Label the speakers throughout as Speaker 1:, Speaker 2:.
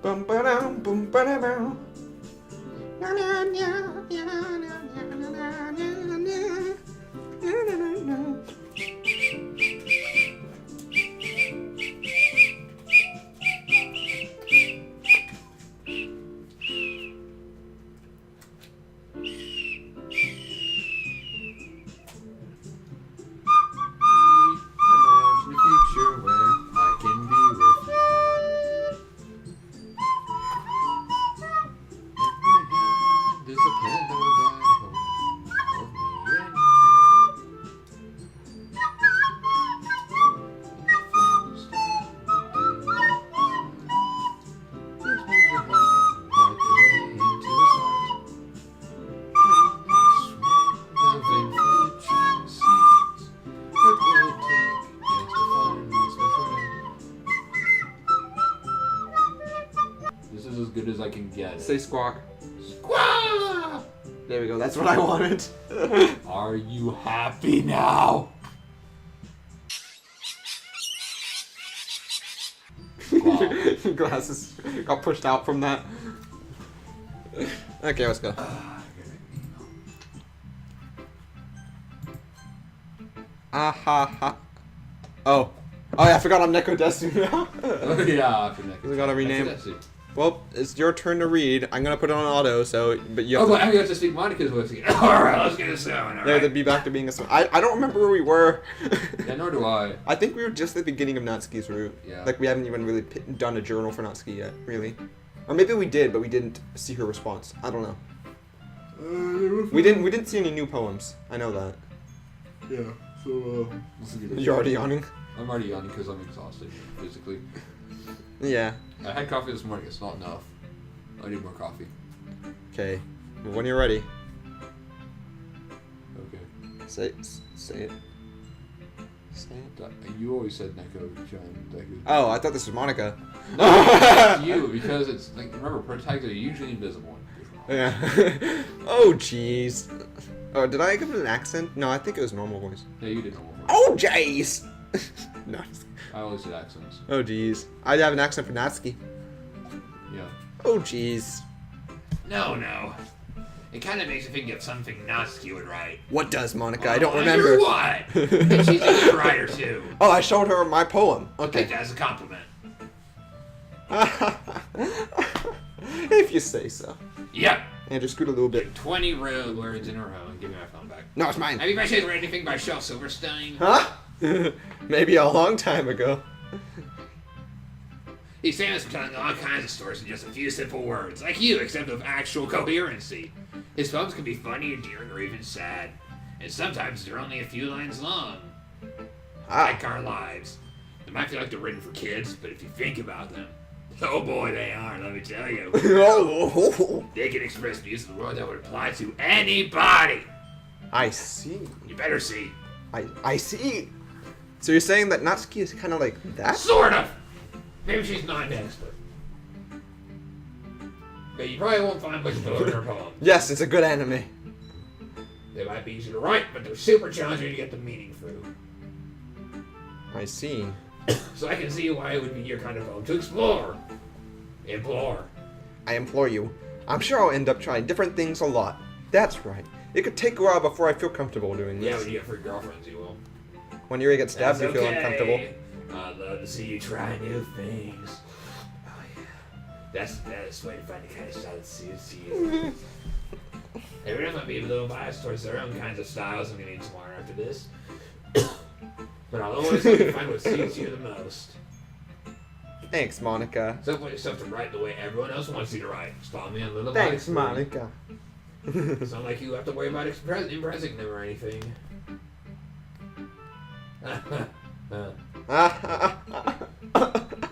Speaker 1: Bum ba dum bum ba da bow.
Speaker 2: Good as I can get.
Speaker 1: Say squawk.
Speaker 2: Squawk!
Speaker 1: There we go. That's what I wanted.
Speaker 2: Are you happy now?
Speaker 1: Glasses got pushed out from that. Okay, let's go. Ah ha ha. Oh. Oh yeah, I forgot I'm Neko Desu now.
Speaker 2: Oh yeah, I forgot.
Speaker 1: We gotta rename. Well, it's your turn to read. I'm gonna put it on auto, so but you have
Speaker 2: but I have to speak Monica's voice again. Alright, let's get this going.
Speaker 1: Yeah, to be back to being a song. I don't remember where we were.
Speaker 2: Yeah, nor do I.
Speaker 1: I think we were just at the beginning of Natsuki's route.
Speaker 2: Yeah.
Speaker 1: Like we haven't even really done a journal for Natsuki yet, really. Or maybe we did, but we didn't see her response. I don't know. We didn't see any new poems. I know that.
Speaker 2: Yeah. So
Speaker 1: You're already yawning.
Speaker 2: I'm already yawning because I'm exhausted physically.
Speaker 1: Yeah.
Speaker 2: I had coffee this morning. It's not enough. I need more coffee.
Speaker 1: Okay. When you're ready.
Speaker 2: Okay.
Speaker 1: Say it. Say it.
Speaker 2: You always said Neko, John, Deku.
Speaker 1: Oh, I thought this was Monica.
Speaker 2: No, it's you, because it's like, remember, protagonists are usually invisible.
Speaker 1: Yeah. Oh, jeez. Oh, did I give it an accent? No, I think it was normal voice.
Speaker 2: Yeah, you did normal voice.
Speaker 1: Oh, jeez. No.
Speaker 2: I always did accents.
Speaker 1: Oh, jeez. I'd have an accent for Natsuki.
Speaker 2: Yeah.
Speaker 1: Oh, jeez.
Speaker 3: No. It kind of makes me think of something Natsuki would write.
Speaker 1: What does, Monica?
Speaker 3: Well,
Speaker 1: I don't remember.
Speaker 3: What? And she's a good writer, too.
Speaker 1: Oh, I showed her my poem.
Speaker 3: Take
Speaker 1: Okay.
Speaker 3: that as a compliment.
Speaker 1: If you say so.
Speaker 3: Yep.
Speaker 1: Andrew, scoot a little bit.
Speaker 3: 20 words in a row and give me my phone back.
Speaker 1: No, it's mine.
Speaker 3: Have you guys read anything by Shel Silverstein?
Speaker 1: Huh? Maybe a long time ago.
Speaker 3: He's famous for telling all kinds of stories in just a few simple words, like you, except with actual coherency. His poems can be funny, endearing, or even sad, and sometimes they're only a few lines long. Like our lives. They might feel like they're written for kids, but if you think about them, oh boy, they are, let me tell you. They can express views of the world that would apply to anybody.
Speaker 1: I see.
Speaker 3: You better see.
Speaker 1: I see. So you're saying that Natsuki is kind of like that?
Speaker 3: Sort of. Maybe she's not an expert. But you probably won't find much filler in her poem.
Speaker 1: Yes, it's a good anime.
Speaker 3: They might be easy to write, but they're super challenging to get the meaning through.
Speaker 1: I see.
Speaker 3: So I can see why it would be your kind of poem to explore. Implore.
Speaker 1: I implore you. I'm sure I'll end up trying different things a lot. That's right. It could take a while before I feel comfortable doing this.
Speaker 3: Yeah, when you have free girlfriends, you will.
Speaker 1: When you get stabbed,
Speaker 3: That's
Speaker 1: you feel
Speaker 3: okay.
Speaker 1: uncomfortable.
Speaker 3: I love to see you try new things. Oh yeah. That's the best way to find the kind of style that suits you. Everyone might be a little biased towards their own kinds of styles. I'm gonna need some water after this. But I'll always help you find what suits you the most.
Speaker 1: Thanks, Monica.
Speaker 3: So put yourself to write the way everyone else wants you to write. Just follow me on Little
Speaker 1: Thanks,
Speaker 3: Bikes.
Speaker 1: Monica.
Speaker 3: It's not like you have to worry about impressing them or anything.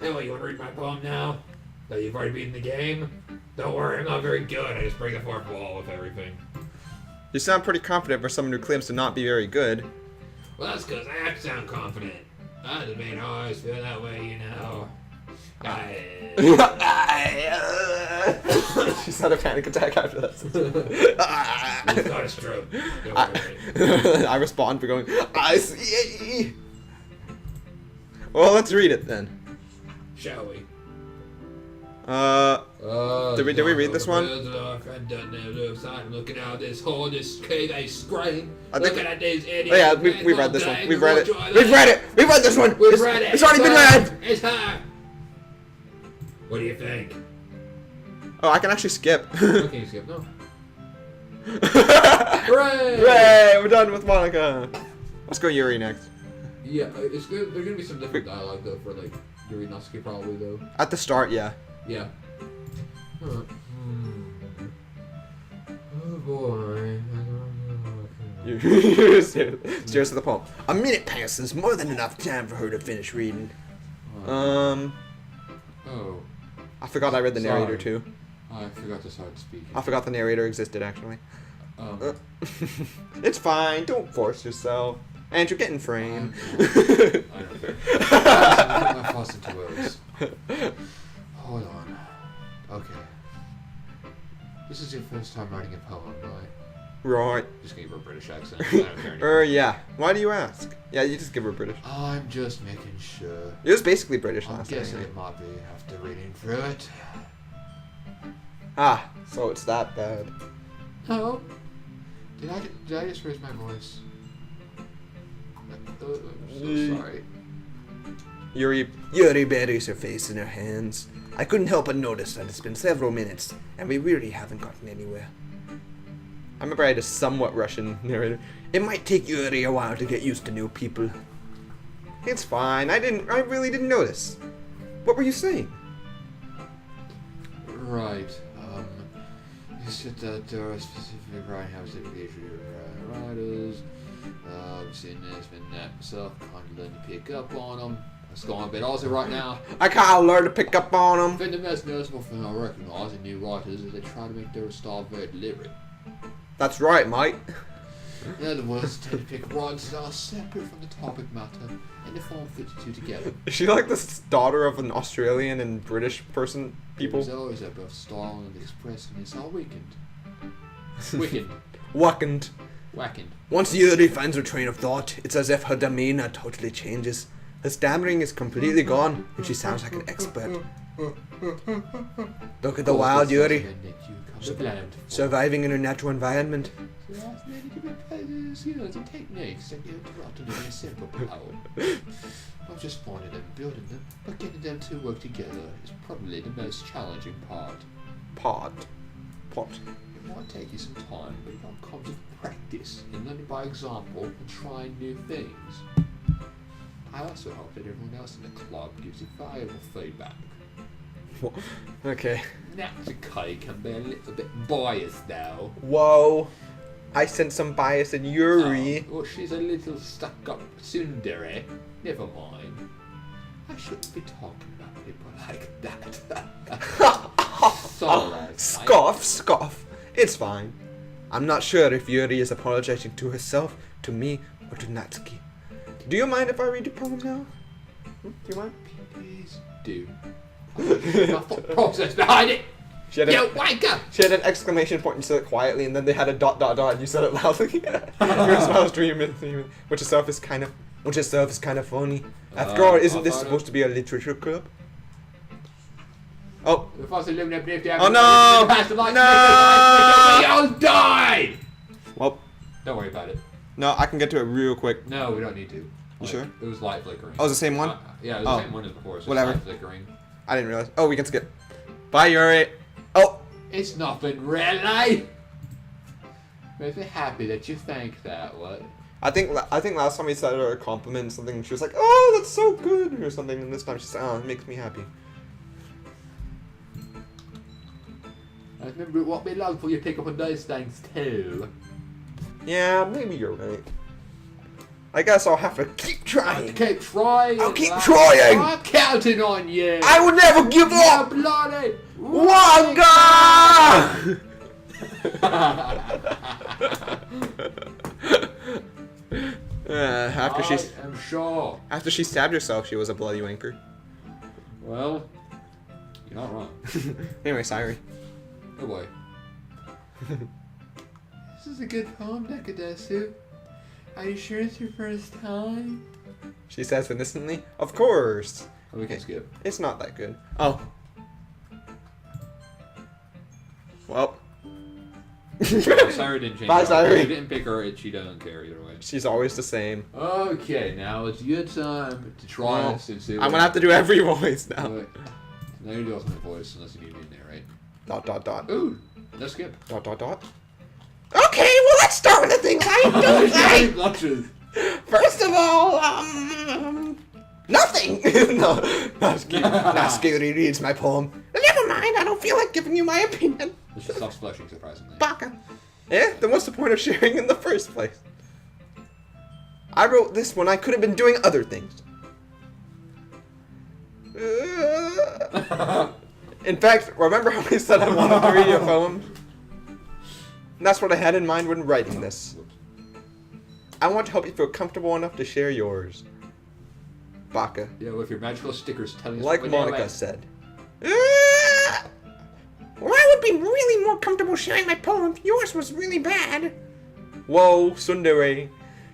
Speaker 3: Anyway, you want to read my poem now? That you've already beaten the game? Don't worry, I'm not very good. I just break the fourth wall with everything.
Speaker 1: You sound pretty confident for someone who claims to not be very good.
Speaker 3: Well, that's because I have to sound confident. I just may not always feel that way, you know.
Speaker 1: She's had a panic attack after that.
Speaker 3: It's not a stroke. Don't worry.
Speaker 1: I respond for going, I see. Well, let's read it then.
Speaker 3: Shall we?
Speaker 1: Did we read this one?
Speaker 3: Looking out this hole, this cave, I scream.
Speaker 1: I think-
Speaker 3: Looking at these idiots.
Speaker 1: Oh yeah, we read this one. We've read it. We've read it. We've read this one.
Speaker 3: We've read it.
Speaker 1: It's already been read.
Speaker 3: It's her. What do you think?
Speaker 1: Oh, I can actually skip.
Speaker 3: Okay, you skip. No.
Speaker 1: Hooray! Hooray! We're done with Monica. Let's go Yuri next.
Speaker 2: Yeah, it's good. There's gonna be some different dialogue though for like Yuri Natsuki probably though.
Speaker 1: At the start, yeah.
Speaker 2: Yeah. Huh. Oh boy.
Speaker 1: Serious to the poem. A minute passes, more than enough time for her to finish reading.
Speaker 2: Oh.
Speaker 1: I forgot I read the narrator
Speaker 2: Sorry.
Speaker 1: too.
Speaker 2: I forgot to start speaking.
Speaker 1: I forgot the narrator existed actually. It's fine. Don't force yourself. Andrew, get in frame.
Speaker 2: I don't care. My thoughts into words. Hold on. Okay. This is your first time writing a poem, right?
Speaker 1: Right.
Speaker 3: Just gave her a British accent. I don't care anymore.
Speaker 1: Yeah. Why do you ask? Yeah, you just give her British.
Speaker 2: I'm just making sure.
Speaker 1: It was basically British
Speaker 2: I'm
Speaker 1: last
Speaker 2: guessing
Speaker 1: time.
Speaker 2: it might be after reading through it.
Speaker 1: Ah, so it's that bad.
Speaker 2: Oh. Did I just raise my voice? I'm so sorry.
Speaker 1: Yuri buries her face in her hands. I couldn't help but notice that it's been several minutes, and we really haven't gotten anywhere. I remember I had a somewhat Russian narrator. It might take Yuri a while to get used to new people. It's fine. I really didn't notice. What were you saying?
Speaker 2: Right. You said that there are specific writing habits that lead writers. Seeing this, been that myself, kind of learn to pick up on them. Let's go on a bit Aussie right now.
Speaker 1: I can't learn to pick up on
Speaker 2: I
Speaker 1: them.
Speaker 2: think the most noticeable thing I recognise in new writers is they try to make their style very deliberate.
Speaker 1: That's right, mate.
Speaker 2: In other words, they tend to pick writers that are separate from the topic matter and the form fits the two together.
Speaker 1: Is she like the daughter of an Australian and British person? People?
Speaker 2: There's always that both style and expressiveness are weakened. Weakened.
Speaker 1: Wackened.
Speaker 2: Whackened.
Speaker 1: Once Yuri finds her train of thought, it's as if her demeanor totally changes. Her stammering is completely gone, and she sounds like an expert. Look at the wild Yuri, surviving in her natural environment.
Speaker 2: So that's many different skills and techniques that you interrupt in a simple power. Not just finding them and building them, but getting them to work together is probably the most challenging part.
Speaker 1: Pot.
Speaker 2: It might take you some time, but it all comes with practice and learning by example and trying new things. I also hope that everyone else in the club gives you valuable feedback.
Speaker 1: Okay.
Speaker 2: Natsuki can be a little bit biased now.
Speaker 1: Whoa. I sense some bias in Yuri.
Speaker 2: Oh, well, she's a little stuck-up tsundere. Never mind. I shouldn't be talking about people like that. Sorry.
Speaker 1: Scoff. It's fine. I'm not sure if Yuri is apologizing to herself, to me, or to Natsuki. Do you mind if I read the poem now? Do you mind?
Speaker 2: Please do. My thought process behind it.
Speaker 1: She had,
Speaker 2: Yo, wake up!
Speaker 1: she had an exclamation point and you said it quietly, and then they had a ... and you said it loudly. Your smile's dreaming, which itself is kind of funny. After all, isn't this supposed to be a literature club? Oh.
Speaker 2: Oh
Speaker 1: no! No!
Speaker 2: We all died!
Speaker 1: Well,
Speaker 2: Don't worry about it.
Speaker 1: no, I can get to it real quick.
Speaker 2: No, we don't need to.
Speaker 1: You sure?
Speaker 2: It was light flickering.
Speaker 1: Oh, it's the same one?
Speaker 2: Yeah, it was the same one as before. So
Speaker 1: Whatever.
Speaker 2: It's light flickering.
Speaker 1: I didn't realize. Oh, we can skip. Bye, Yuri. Oh.
Speaker 2: It's nothing really. Makes me happy that you think that. What?
Speaker 1: I think last time we said her a compliment, something, she was like, "Oh, that's so good," or something, and this time she said, "Oh, it makes me happy."
Speaker 2: I remember it won't be long before you pick up on those things too.
Speaker 1: Yeah, maybe you're right. I guess I'll have to keep trying.
Speaker 2: Keep trying.
Speaker 1: I'll keep trying.
Speaker 2: I'm counting on you.
Speaker 1: I will never give
Speaker 2: You
Speaker 1: up.
Speaker 2: bloody
Speaker 1: Wanga! After she stabbed herself, she was a bloody wanker.
Speaker 2: Well, you're not wrong.
Speaker 1: Anyway, sorry.
Speaker 2: Oh boy. This is a good poem, Nakadesu. Are you sure it's your first time?
Speaker 1: She says innocently, "Of course."
Speaker 2: Oh, we can skip.
Speaker 1: It's not that good. Oh.
Speaker 2: Sayori didn't change.
Speaker 1: Bye, Sayori.
Speaker 2: She didn't pick her, and she doesn't care either way.
Speaker 1: She's always the same.
Speaker 2: Okay, now it's your time to try us and see.
Speaker 1: I'm gonna have to do every voice now.
Speaker 2: Wait. Now you do ultimate voice unless you need to be in there, right?
Speaker 1: Dot dot dot.
Speaker 2: Ooh, let's skip.
Speaker 1: Dot dot dot. Okay, well let's start with the things I don't like.
Speaker 2: Blushes.
Speaker 1: First of all, nothing. No, Natsuki reads my poem. Never mind, I don't feel like giving you my opinion.
Speaker 2: She stops blushing, surprisingly.
Speaker 1: Baka. Eh? Then what's the point of sharing in the first place? I wrote this when I could have been doing other things. In fact, remember how we said I wanted to read your poem? That's what I had in mind when writing this. I want to help you feel comfortable enough to share yours. Baka.
Speaker 2: Yeah, with your magical stickers telling us
Speaker 1: Like
Speaker 2: what they
Speaker 1: Monica
Speaker 2: like.
Speaker 1: said. Well, I would be really more comfortable sharing my poem if yours was really bad. Whoa, Sundere.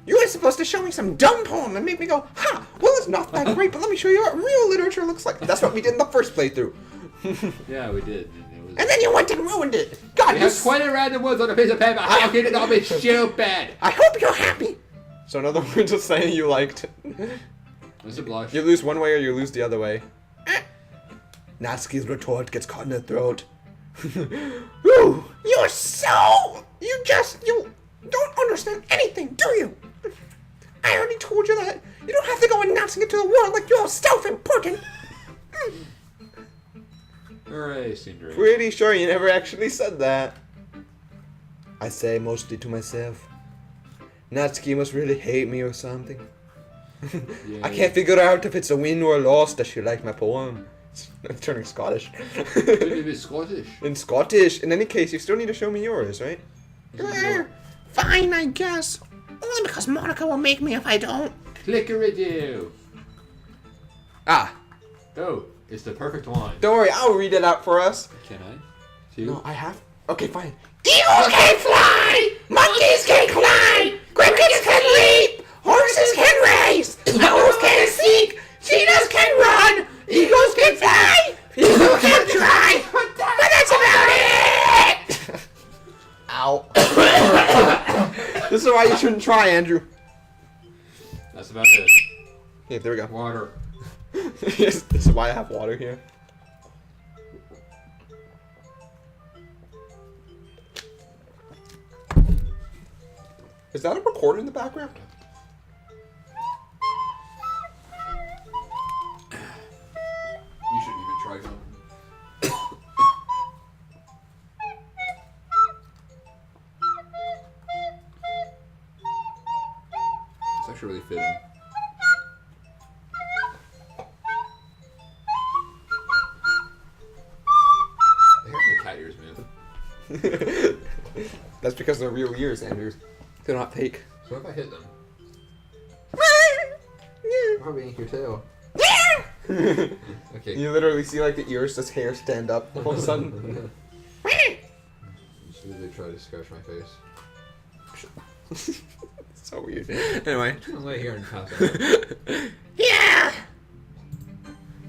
Speaker 1: You were supposed to show me some dumb poem and make me go, huh, well, it's not that great, but let me show you what real literature looks like. That's what we did in the first playthrough.
Speaker 2: Yeah, we did.
Speaker 1: And then you went and ruined it. God,
Speaker 2: We have 20 random words on a piece of paper. How can it all be stupid?
Speaker 1: I hope you're happy. So in other words of saying you liked.
Speaker 2: What's a blush?
Speaker 1: You lose one way or you lose the other way. Natsuki's retort gets caught in the throat. Ooh, you're so... You don't understand anything, do you? I already told you that. You don't have to go announcing it to the world like you're self-important.
Speaker 2: Hooray, Cinderella.
Speaker 1: Pretty sure you never actually said that. I say mostly to myself. Natsuki must really hate me or something.
Speaker 2: Yeah,
Speaker 1: I can't figure out if it's a win or a loss that she liked my poem. I'm turning Scottish.
Speaker 2: Maybe it's Scottish.
Speaker 1: In Scottish. In any case, you still need to show me yours, right? Fine, I guess. Only because Monica will make me if I don't.
Speaker 2: Clickeridoo.
Speaker 1: Ah,
Speaker 2: Oh, it's the perfect one.
Speaker 1: don't worry, I'll read it out for us.
Speaker 2: Can I? Two?
Speaker 1: No, I have. Okay, fine. Eagles can fly! Monkeys can climb! Crickets can leap! Horses can race! Owls can seek! Cheetahs can run! Eagles can fly! People can try! But that's about it! Ow. This is why you shouldn't try, Andrew.
Speaker 2: That's about it.
Speaker 1: Yeah, there we go.
Speaker 2: Water.
Speaker 1: Yes, this is why I have water here. Is that a recorder in the background?
Speaker 2: You shouldn't even try going. It's actually really fitting. I heard the cat ears move.
Speaker 1: That's because they're real ears, Andrew. They're not fake.
Speaker 2: So what if I hit them? Probably ink your tail. Okay.
Speaker 1: You literally see like the ears, just hair stand up all of a sudden.
Speaker 2: Usually they try to scratch my face.
Speaker 1: So weird. Anyway.
Speaker 2: I'm gonna lay here and pass out.
Speaker 1: Yeah!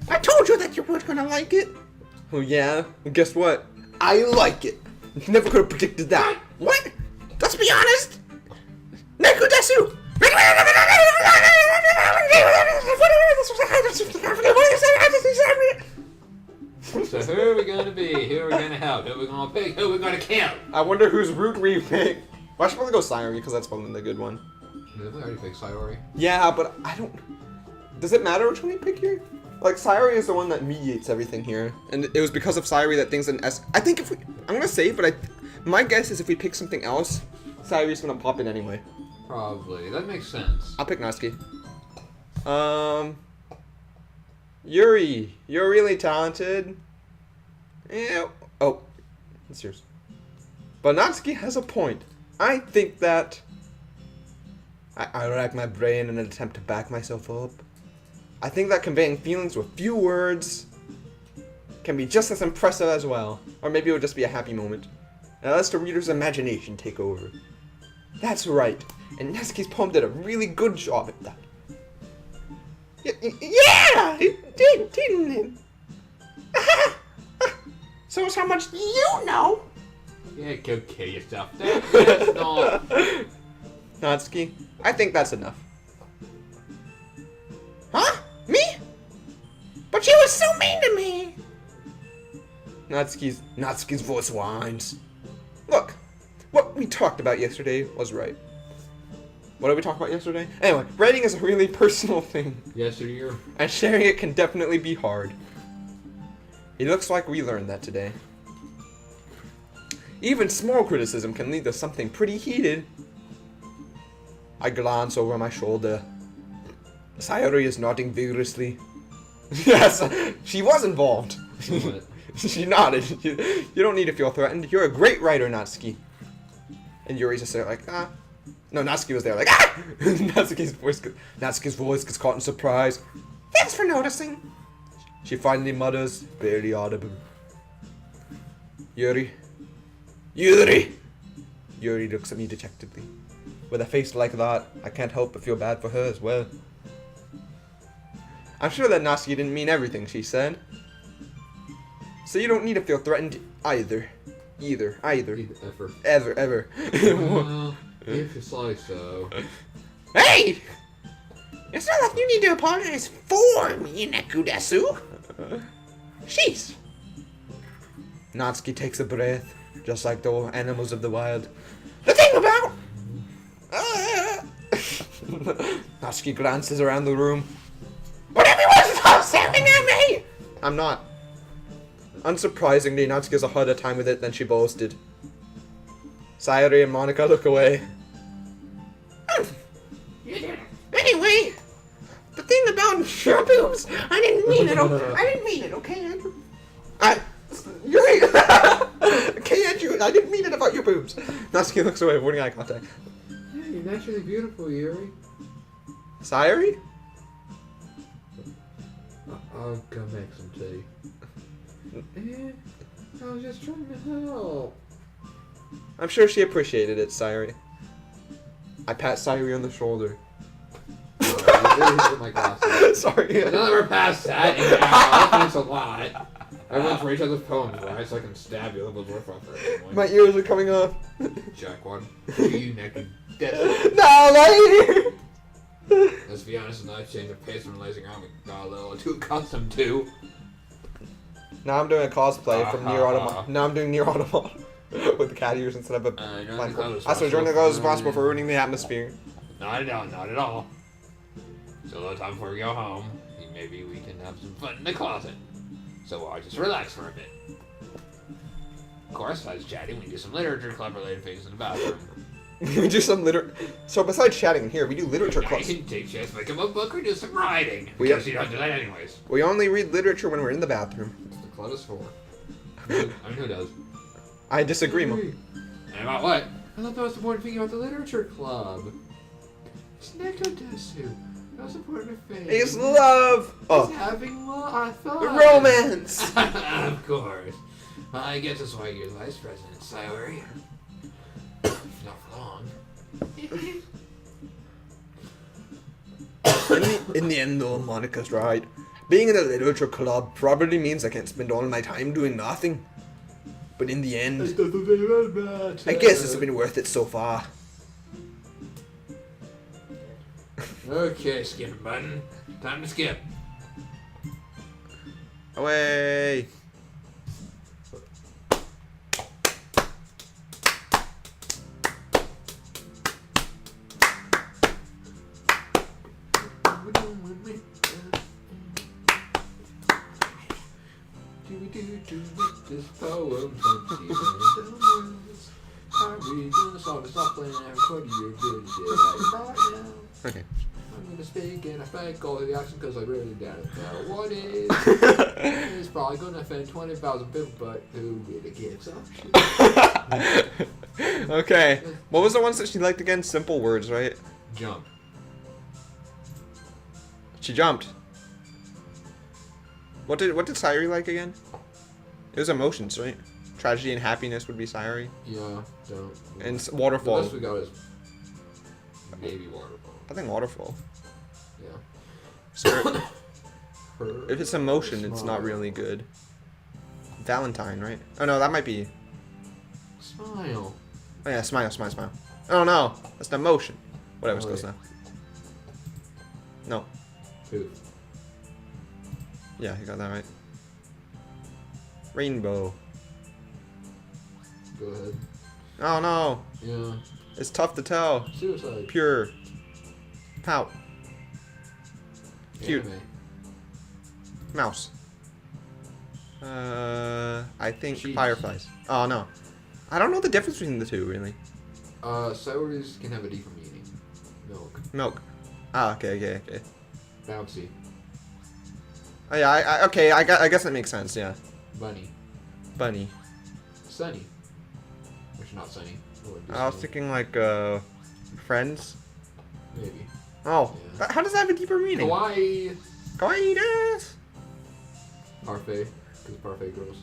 Speaker 1: I told you that you weren't gonna like it. Oh yeah? Well, guess what? I like it. You never could have predicted that. What? Let's be honest. Nekudesu!
Speaker 2: So who are we gonna be? Who are we gonna help? Who are we gonna pick? Who are we gonna kill?
Speaker 1: I wonder whose route we pick. Well, I should probably go Sayori because that's probably the good one.
Speaker 2: Did I already pick Sayori?
Speaker 1: Yeah, but I don't... Does it matter which one you pick here? Like, Sayori is the one that mediates everything here. And it was because of Sayori that things in S... I think if we... I'm gonna say, but my guess is if we pick something else, Sayori's gonna pop in anyway.
Speaker 2: Probably. That makes sense.
Speaker 1: I'll pick Natsuki. Yuri, you're really talented. Yeah. Oh, it's yours. But Natsuki has a point. I think that I rack my brain in an attempt to back myself up. I think that conveying feelings with few words can be just as impressive as well. Or maybe it would just be a happy moment. And lets the reader's imagination take over. That's right. And Natsuki's poem did a really good job at that. Yeah! It did, didn't it? So it's how much you know?
Speaker 2: Yeah, go kill yourself. That's not.
Speaker 1: Natsuki, I think that's enough. Huh? Me? But you were so mean to me! Natsuki's voice whines. Look, what we talked about yesterday was right. What did we talk about yesterday? Anyway, writing is a really personal thing.
Speaker 2: Yesterday.
Speaker 1: And sharing it can definitely be hard. It looks like we learned that today. Even small criticism can lead to something pretty heated. I glance over my shoulder. Sayori is nodding vigorously. Yes, she was involved.
Speaker 2: What?
Speaker 1: She nodded. You don't need to feel threatened. You're a great writer, Natsuki. And Yuri's just there like, ah. No, Natsuki was there like, ah! Natsuki's voice gets caught in surprise. Thanks for noticing. She finally mutters, barely audible. Yuri. Yuri looks at me dejectedly. With a face like that, I can't help but feel bad for her as well. I'm sure that Natsuki didn't mean everything she said. So you don't need to feel threatened either. Ever. Ever.
Speaker 2: Well, if you say so.
Speaker 1: Hey! It's not like you need to apologize for me, Nekudesu. Jeez. Natsuki takes a breath, just like the animals of the wild. The thing about... Natsuki glances around the room. But everyone's not staring at me! I'm not. Unsurprisingly, Natsuki has a harder time with it than she boasted. Sayori and Monica look away. Anyway, the thing about your boobs, I didn't mean it, okay, Andrew? You're okay, Andrew, I didn't mean it about your boobs. Natsuki looks away, avoiding eye contact.
Speaker 2: Yeah, you're naturally beautiful, Yuri.
Speaker 1: Sayori?
Speaker 2: I'll go make some tea. Yeah, I was just trying to help.
Speaker 1: I'm sure she appreciated it, Sayori. I pat Sayori on the shoulder.
Speaker 2: Oh my glasses.
Speaker 1: Sorry.
Speaker 2: Now that we're past that, and now, thanks a lot. Everyone's for each other's poems, right? So I can stab you a little bit more for everyone.
Speaker 1: My ears are coming off.
Speaker 2: Jack one. You naked.
Speaker 1: No, my ear!
Speaker 2: Let's be honest, another change of pace from lasing around we got a little too accustomed to.
Speaker 1: Now I'm doing a cosplay from Nier Automata. Now I'm doing Nier Automata with the cat ears instead of a blindfold. Also, Jordan is responsible for ruining the atmosphere.
Speaker 2: Not at all, not at all. So a little time before we go home, maybe we can have some fun in the closet. So I'll just relax for a bit. Of course, besides chatting, we do some literature club related things in the bathroom.
Speaker 1: We do some So besides chatting in here, we do literature clubs.
Speaker 3: You can take chance, pick up a book, or do some writing. Because you don't do that anyways.
Speaker 1: We only read literature when we're in the bathroom.
Speaker 2: That's the club is for. I mean, who does?
Speaker 1: I disagree, Mom.
Speaker 3: And about what?
Speaker 2: I thought the most important thing about the literature club. It's Nekudesu. The most important thing.
Speaker 1: It's love!
Speaker 2: It's having fun.
Speaker 1: Romance!
Speaker 3: Of course. I guess that's why you're the vice president, Sayori. Not for long.
Speaker 1: In the end, though, Monica's right. Being in a literature club probably means I can't spend all my time doing nothing. But in the end, I guess it's been worth it so far.
Speaker 3: Okay, skip button. Time to skip.
Speaker 1: Away!
Speaker 2: This poem I read the song is not playing everybody you're good right now.
Speaker 1: Okay.
Speaker 2: I'm gonna speak and I fake all the action because I really doubt it. What is? It's probably gonna offend 20,000 people, but who really gives a shit?
Speaker 1: Okay. What was the ones that she liked again? Simple words, right?
Speaker 2: Jump.
Speaker 1: She jumped. What did Sayori like again? It was emotions, right? Tragedy and happiness would be Sayori.
Speaker 2: Yeah, don't.
Speaker 1: And waterfall.
Speaker 2: The best we got is maybe waterfall.
Speaker 1: I think waterfall.
Speaker 2: Yeah.
Speaker 1: So if it's emotion, it's not really good. Valentine, right? Oh no, that might be
Speaker 2: Smile.
Speaker 1: Oh yeah, smile, smile, smile. Oh no, that's the motion. Whatever's
Speaker 2: Oh,
Speaker 1: close
Speaker 2: yeah.
Speaker 1: now. No.
Speaker 2: Who?
Speaker 1: Yeah, you got that right. Rainbow.
Speaker 2: Go ahead.
Speaker 1: Oh no,
Speaker 2: Yeah.
Speaker 1: it's tough to tell.
Speaker 2: Suicide.
Speaker 1: Pure. Pout. Cute.
Speaker 2: Anime.
Speaker 1: Mouse. I think
Speaker 2: Cheese.
Speaker 1: fireflies. Oh no. I don't know the difference between the two really.
Speaker 2: Sours can have a deeper meaning. Milk.
Speaker 1: Milk. Ah, okay.
Speaker 2: Bouncy.
Speaker 1: Oh yeah, okay, I guess that makes sense, yeah.
Speaker 2: Bunny.
Speaker 1: Bunny.
Speaker 2: Sunny. Which not sunny. Or just
Speaker 1: I was
Speaker 2: sunny.
Speaker 1: thinking like, friends.
Speaker 2: Maybe.
Speaker 1: Oh,
Speaker 2: Yeah.
Speaker 1: how does that have a deeper meaning?
Speaker 2: Kawaii.
Speaker 1: Kawaii desu.
Speaker 2: Parfait. Because parfait girls.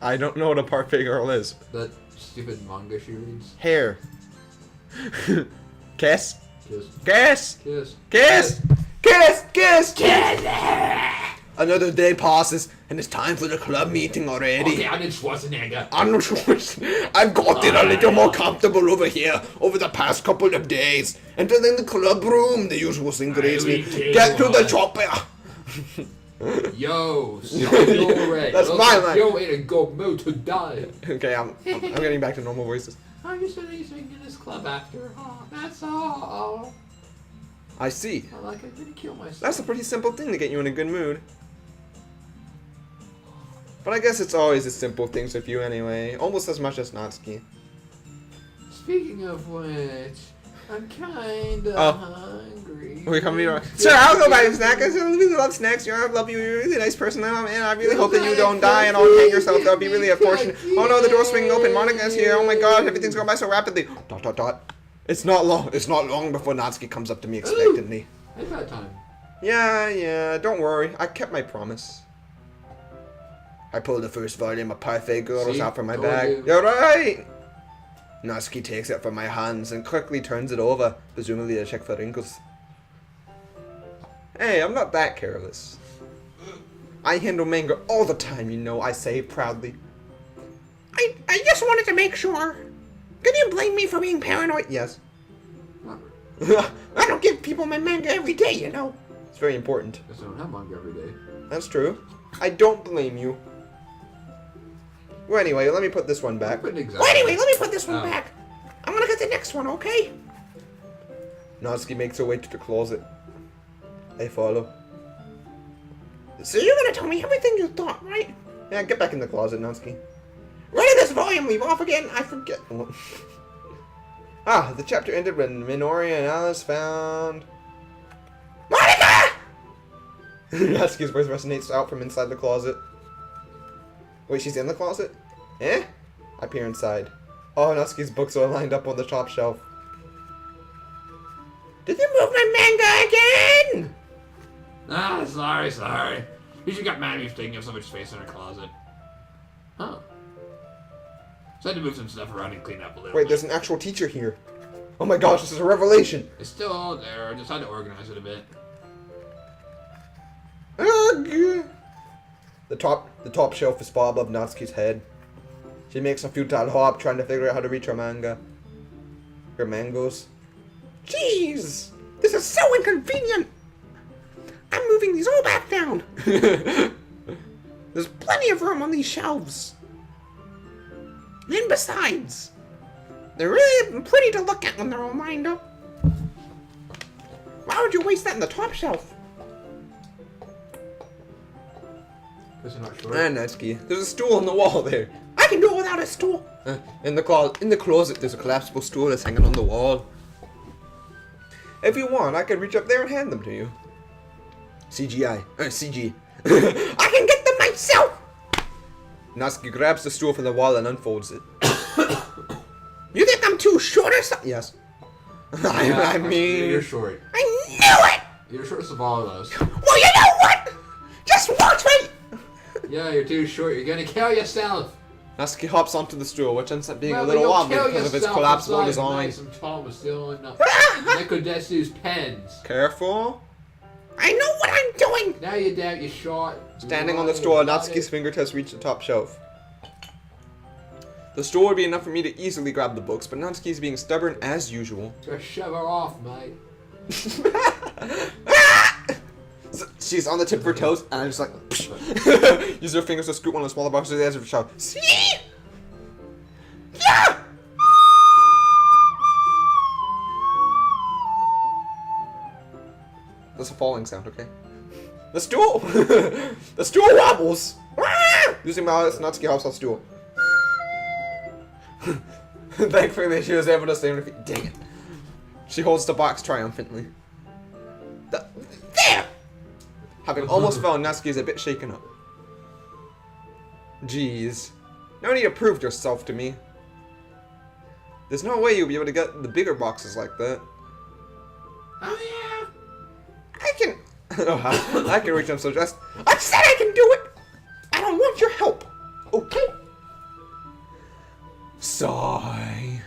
Speaker 1: I don't know what a parfait girl is.
Speaker 2: That stupid manga she reads.
Speaker 1: Hair. Kiss.
Speaker 2: Kiss.
Speaker 1: Kiss.
Speaker 2: Kiss.
Speaker 1: Kiss. Kiss. Kiss. Kiss. Another day passes, and it's time for the club meeting already.
Speaker 3: Okay, Arnold Schwarzenegger.
Speaker 1: Arnold Schwarzenegger. I've got it a little more comfortable over here over the past couple of days. Entering the club room, the usual thing greets me. Get to the chopper.
Speaker 2: Yo, stop it already.
Speaker 1: That's my line.
Speaker 2: You're in a good mood to die.
Speaker 1: Okay, I'm getting back to normal voices.
Speaker 2: I'm just releasing in this club after all. That's all.
Speaker 1: I see.
Speaker 2: I'm like, I'm gonna kill myself.
Speaker 1: That's a pretty simple thing to get you in a good mood. But I guess it's always the simple things with you anyway. Almost as much as Natsuki.
Speaker 2: Speaking of which, I'm kinda
Speaker 1: Oh.
Speaker 2: hungry.
Speaker 1: We come here. Sure, I'll go buy a snack. I really love snacks. I love you. You're a really nice person. And I really hope that you don't die and don't hang yourself. That would be really unfortunate. Oh no, the door's swinging open. Monika's here. Oh my god, everything's going by so rapidly. ... It's not long. It's not long before Natsuki comes up to me expectantly.
Speaker 2: I've had time.
Speaker 1: Yeah. Don't worry. I kept my promise. I pulled the first volume of Parfait Girls
Speaker 2: See?
Speaker 1: out from my
Speaker 2: Told
Speaker 1: bag.
Speaker 2: you.
Speaker 1: You're right. Natsuki takes it from my hands and quickly turns it over, presumably to check for wrinkles. Hey, I'm not that careless. I handle manga all the time, you know, I say proudly. I just wanted to make sure. Can you blame me for being paranoid? Yes. I don't give people my manga every day, you know. It's very important.
Speaker 2: Guess I don't have manga every day.
Speaker 1: That's true. I don't blame you. Well, anyway, let me put this one back.
Speaker 2: Let me put this one
Speaker 1: back. I'm gonna get the next one, okay? Natsuki makes her way to the closet. I follow. So you're gonna tell me everything you thought, right? Yeah, get back in the closet, Natsuki. Where did this volume leave off again? I forget. The chapter ended when Minori and Alice found... Monica! Natsuki's voice resonates out from inside the closet. Wait, she's in the closet? Eh? I peer inside. Oh, Natsuki's books are lined up on the top shelf. Did you move my manga again?
Speaker 3: Sorry. You should got mad at me for taking up so much space in her closet. Huh. So I had to move some stuff around and clean up a little
Speaker 1: Wait,
Speaker 3: bit.
Speaker 1: there's an actual teacher here. Oh my gosh, this is a revelation.
Speaker 3: It's still all there, I just had to organize it a bit.
Speaker 1: Ugh. The top shelf is far above Natsuki's head. She makes a futile hop trying to figure out how to reach her manga. Her mangoes. Jeez! This is so inconvenient! I'm moving these all back down! There's plenty of room on these shelves. And besides, they're really pretty to look at when they're all lined up. Why would you waste that in the top shelf?
Speaker 2: Because you're not sure.
Speaker 1: Natsuki, there's a stool on the wall there. I can do it without a stool. In the closet, there's a collapsible stool that's hanging on the wall. If you want, I could reach up there and hand them to you. CGI. CG. I can get them myself! Natsuki grabs the stool from the wall and unfolds it. You think I'm too short or something? Yes. I mean...
Speaker 2: You're short.
Speaker 1: I knew it!
Speaker 2: You're the shortest of all of us.
Speaker 1: Well, you know what? Just watch me!
Speaker 2: Yeah, you're too short. You're gonna kill yourself.
Speaker 1: Natsuki hops onto the stool, which ends up being
Speaker 2: Well,
Speaker 1: a little
Speaker 2: you'll
Speaker 1: wobbly
Speaker 2: kill
Speaker 1: because of its
Speaker 2: yourself
Speaker 1: collapsible
Speaker 2: inside
Speaker 1: design.
Speaker 2: Nice and tall, but still enough. Nikodetsu's pens.
Speaker 1: Careful. I know what I'm doing!
Speaker 2: Now you doubt you're short.
Speaker 1: Standing on the stool, Natsuki's fingertips reach the top shelf. The stool would be enough for me to easily grab the books, but Natsuki's being stubborn as usual.
Speaker 2: Just shove her off, mate.
Speaker 1: She's on the tip of her toes, and I'm just like, use her fingers to scoop one of the smaller boxes to the edge of her shower. See? Yeah! That's a falling sound, okay? The stool! The stool wobbles! Using malice, Natsuki hops on the stool. Thankfully, she was able to stay on her feet. Dang it. She holds the box triumphantly. There! Having almost fell, Natsuki is a bit shaken up. Jeez. No need to prove yourself to me. There's no way you'll be able to get the bigger boxes like that.
Speaker 3: Oh yeah.
Speaker 1: I can reach them so just. I said I can do it! I don't want your help. Okay? Sigh.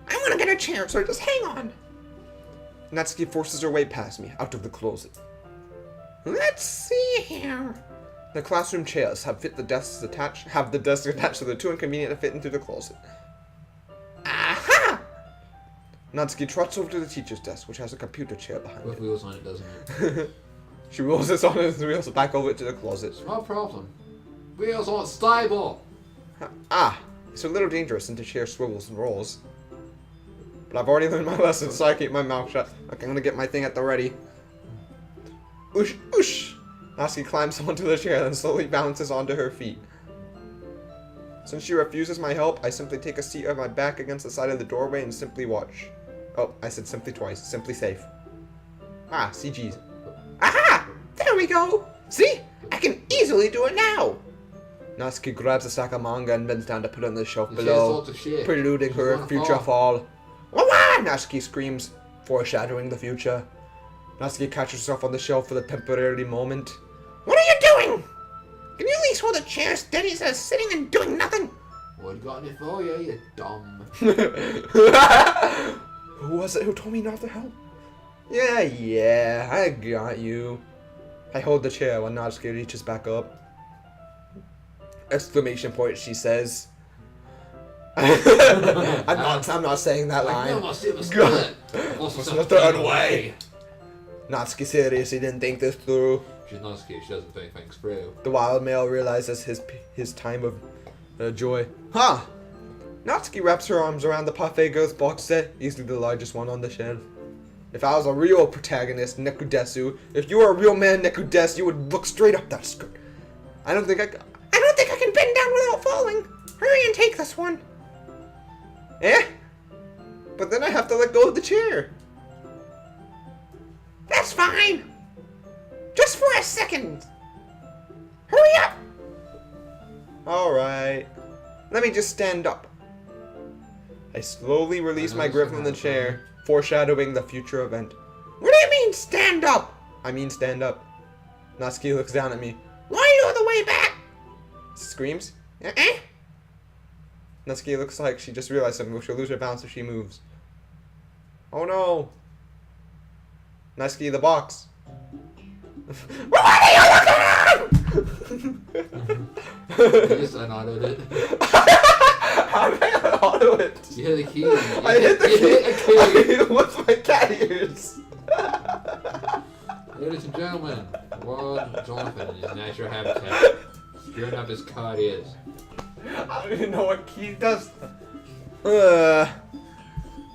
Speaker 1: I want to get a chair, so just hang on. Natsuki forces her way past me, out of the closet. Let's see here. The classroom chairs have the desks attached so they're too inconvenient to fit into the closet. Aha! Natsuki trots over to the teacher's desk, which has a computer chair behind
Speaker 2: With
Speaker 1: it.
Speaker 2: wheels on it, doesn't it?
Speaker 1: She rolls this on his wheels back over to the closet.
Speaker 2: No problem. Wheels aren't stable.
Speaker 1: It's a little dangerous since the chair swivels and rolls. But I've already learned my lesson, so I keep my mouth shut. Okay, I'm gonna get my thing at the ready. Oosh, oosh! Natsuki climbs onto the chair, then slowly balances onto her feet. Since she refuses my help, I simply take a seat on my back against the side of the doorway and simply watch. Oh, I said simply twice. Simply safe. CG's. Aha! There we go! See? I can easily do it now! Natsuki grabs a stack of manga and bends down to put it on the shelf below, preluding her future fall. Wah-wah! Natsuki screams, foreshadowing the future. Natsuki catches herself on the shelf for the temporary moment. What are you doing? Can you at least hold a chair steady instead of sitting and doing nothing?
Speaker 2: What got it for you, you dumb?
Speaker 1: Who was it who told me not to help? Yeah, I got you. I hold the chair when Natsuki reaches back up. Exclamation point, she says. I'm not saying that line.
Speaker 2: No, my silver split.
Speaker 1: What's the third way? Natsuki seriously didn't think this through.
Speaker 2: She's Natsuki, she doesn't think things through.
Speaker 1: The wild male realizes his time of joy. Natsuki wraps her arms around the parfait girl's box set, easily the largest one on the shelf. If I was a real protagonist, Nekudesu, if you were a real man, Nekudesu, you would look straight up that skirt. I don't think I can bend down without falling. Hurry and take this one. But then I have to let go of the chair. That's fine. Just for a second. Hurry up. Alright. Let me just stand up. I slowly release my grip from the chair, foreshadowing the future event. What do you mean, stand up? I mean, stand up. Natsuki looks down at me. Why are you all the way back? Screams. Natsuki looks like she just realized something, she'll lose her balance if she moves. Oh no. Natsuki, the box. What are you looking at?
Speaker 2: You just unautoed it.
Speaker 1: How did I auto it?
Speaker 2: You hit the key.
Speaker 1: I hit the key. What's my cat ears?
Speaker 2: Ladies and gentlemen, World Jonathan in his natural habitat. Screwing up his card ears.
Speaker 1: I don't even know what key does.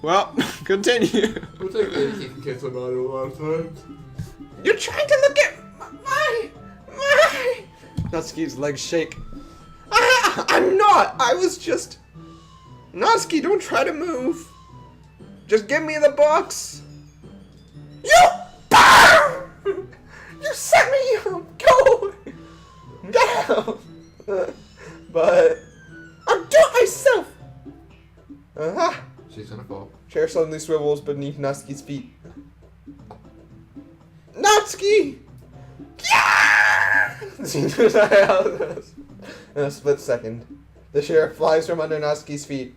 Speaker 1: Well, continue.
Speaker 2: We'll take the key can cancel about it a lot of times.
Speaker 1: You're trying to look at my. Natsuki's legs shake. I'm not. I was just. Natsuki, don't try to move. Just give me the box. You. You set me up. Go down. But I'll do it myself.
Speaker 2: She's gonna fall.
Speaker 1: Chair suddenly swivels beneath Natsuki's feet. Natsuki! Yeah! In a split second, the chair flies from under Natsuki's feet.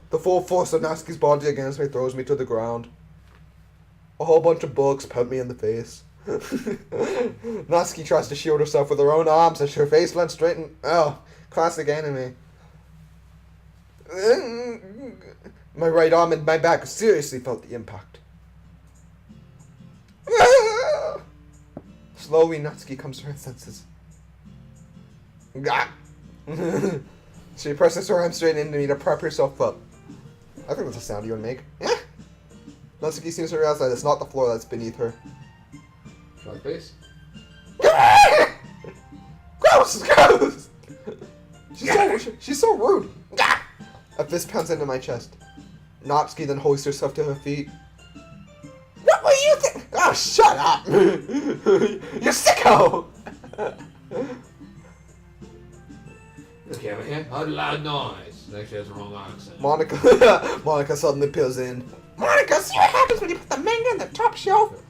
Speaker 1: The The full force of Natsuki's body against me throws me to the ground. A whole bunch of books pelt me in the face. Natsuki tries to shield herself with her own arms as her face lands straight in... Oh, classic anime. My right arm and my back seriously felt the impact. Slowly, Natsuki comes to her senses. She presses her arm straight into me to prop herself up. I think that's a sound you would make. Natsuki seems to realize that it's not the floor that's beneath her.
Speaker 2: Shark face?
Speaker 1: Gross! Gross! She's so rude. A fist pounds into my chest. Natsuki then hoists herself to her feet. What were you thinking? Oh, shut up! You sicko!
Speaker 2: Okay, over here. A loud noise. Actually, that's the wrong accent.
Speaker 1: Monica suddenly peels in. Monica, see what happens when you put the manga on the top shelf?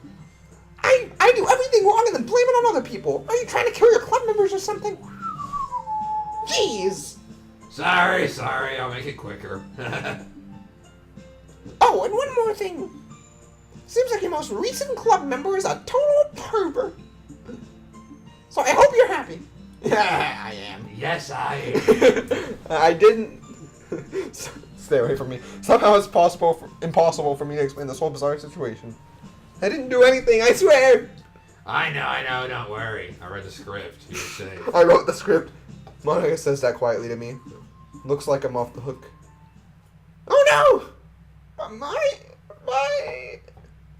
Speaker 1: I do everything wrong and then blame it on other people. Are you trying to kill your club members or something? Jeez.
Speaker 2: Sorry, I'll make it quicker.
Speaker 1: Oh, and one more thing. Seems like your most recent club member is a total pervert. So I hope you're happy. Yeah, I am.
Speaker 2: Yes, I am.
Speaker 1: I didn't... Stay away from me. Somehow it's impossible for me to explain this whole bizarre situation. I didn't do anything, I swear!
Speaker 2: I know, don't worry. I read the script. You're safe.
Speaker 1: I wrote the script. Monica says that quietly to me. Looks like I'm off the hook. Oh no! My...